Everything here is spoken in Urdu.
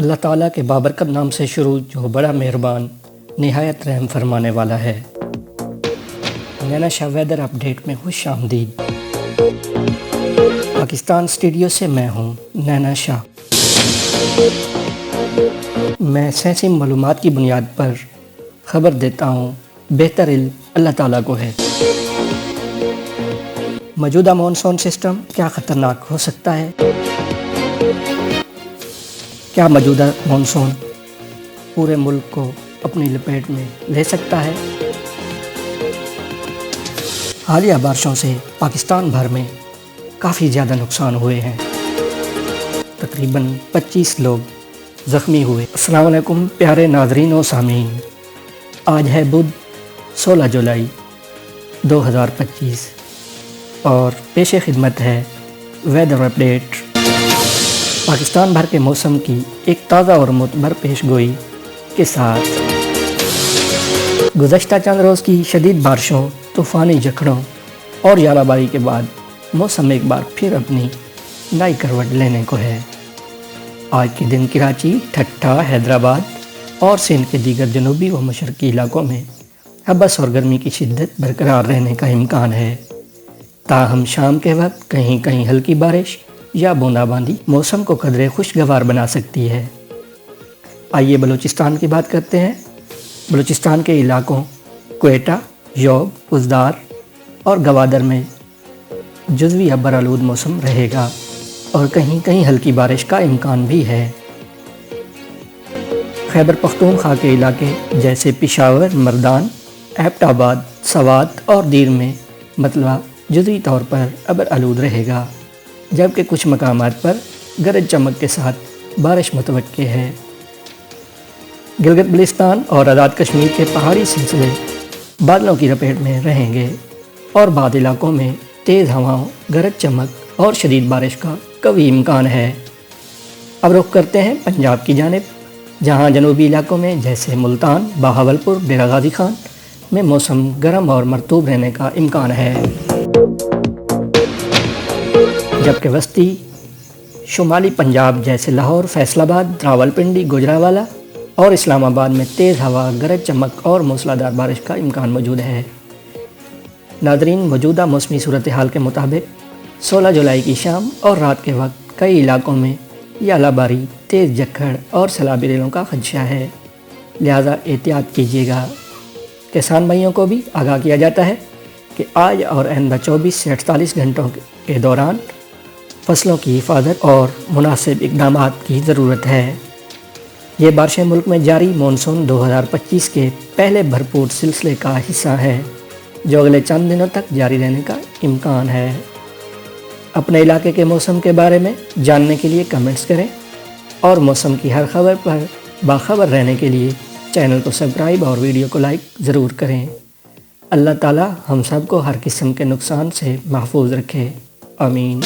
اللہ تعالیٰ کے بابرکت نام سے شروع جو بڑا مہربان نہایت رحم فرمانے والا ہے۔ نینا شاہ ویدر اپڈیٹ میں خوش آمدید۔ پاکستان اسٹوڈیو سے میں ہوں نینا شاہ۔ میں سائنسی معلومات کی بنیاد پر خبر دیتا ہوں، بہتر علم اللہ تعالیٰ کو ہے۔ موجودہ مانسون سسٹم کیا خطرناک ہو سکتا ہے؟ کیا موجودہ مانسون پورے ملک کو اپنی لپیٹ میں لے سکتا ہے؟ حالیہ بارشوں سے پاکستان بھر میں کافی زیادہ نقصان ہوئے ہیں، تقریباً 25 لوگ زخمی ہوئے۔ السلام علیکم پیارے ناظرین و سامعین، آج ہے بدھ 16 جولائی 2025 اور پیش خدمت ہے ویدر اپڈیٹ۔ پاکستان بھر کے موسم کی ایک تازہ اور معتبر پیش گوئی کے ساتھ گزشتہ چند روز کی شدید بارشوں، طوفانی جھکڑوں اور ژالہ باری کے بعد موسم ایک بار پھر اپنی نئی کروٹ لینے کو ہے۔ آج کے دن کراچی، ٹھٹہ، حیدرآباد اور سندھ کے دیگر جنوبی و مشرقی علاقوں میں ہبس اور گرمی کی شدت برقرار رہنے کا امکان ہے، تاہم شام کے وقت کہیں کہیں ہلکی بارش یا بوندا باندی موسم کو قدرے خوشگوار بنا سکتی ہے۔ آئیے بلوچستان کی بات کرتے ہیں۔ بلوچستان کے علاقوں کوئٹہ، یوب، ازدار اور گوادر میں جزوی ابر آلود موسم رہے گا اور کہیں کہیں ہلکی بارش کا امکان بھی ہے۔ خیبر پختونخوا کے علاقے جیسے پشاور، مردان، ایبٹ آباد، سوات اور دیر میں مطلع جزوی طور پر ابر آلود رہے گا، جبکہ کچھ مقامات پر گرج چمک کے ساتھ بارش متوقع ہے۔ گلگت بلتستان اور آزاد کشمیر کے پہاڑی سلسلے بادلوں کی لپیٹ میں رہیں گے اور بعض علاقوں میں تیز ہواؤں، گرج چمک اور شدید بارش کا قوی امکان ہے۔ اب رخ کرتے ہیں پنجاب کی جانب، جہاں جنوبی علاقوں میں جیسے ملتان، بہاولپور، ڈیرہ غازی خان میں موسم گرم اور مرطوب رہنے کا امکان ہے، جبکہ وسطی شمالی پنجاب جیسے لاہور، فیصل آباد، راولپنڈی، گوجرانوالہ اور اسلام آباد میں تیز ہوا، گرج چمک اور موسلادھار بارش کا امکان موجود ہے۔ ناظرین، موجودہ موسمی صورتحال کے مطابق 16 جولائی کی شام اور رات کے وقت کئی علاقوں میں ژالہ باری، تیز جھکڑ اور سیلابی ریلوں کا خدشہ ہے، لہذا احتیاط کیجیے گا۔ کسان بھائیوں کو بھی آگاہ کیا جاتا ہے کہ آج اور آئندہ 24 سے 48 گھنٹوں کے دوران فصلوں کی حفاظت اور مناسب اقدامات کی ضرورت ہے۔ یہ بارشیں ملک میں جاری مانسون 2025 کے پہلے بھرپور سلسلے کا حصہ ہے، جو اگلے چند دنوں تک جاری رہنے کا امکان ہے۔ اپنے علاقے کے موسم کے بارے میں جاننے کے لیے کمنٹس کریں اور موسم کی ہر خبر پر باخبر رہنے کے لیے چینل کو سبسکرائب اور ویڈیو کو لائک ضرور کریں۔ اللہ تعالی ہم سب کو ہر قسم کے نقصان سے محفوظ رکھے، آمین۔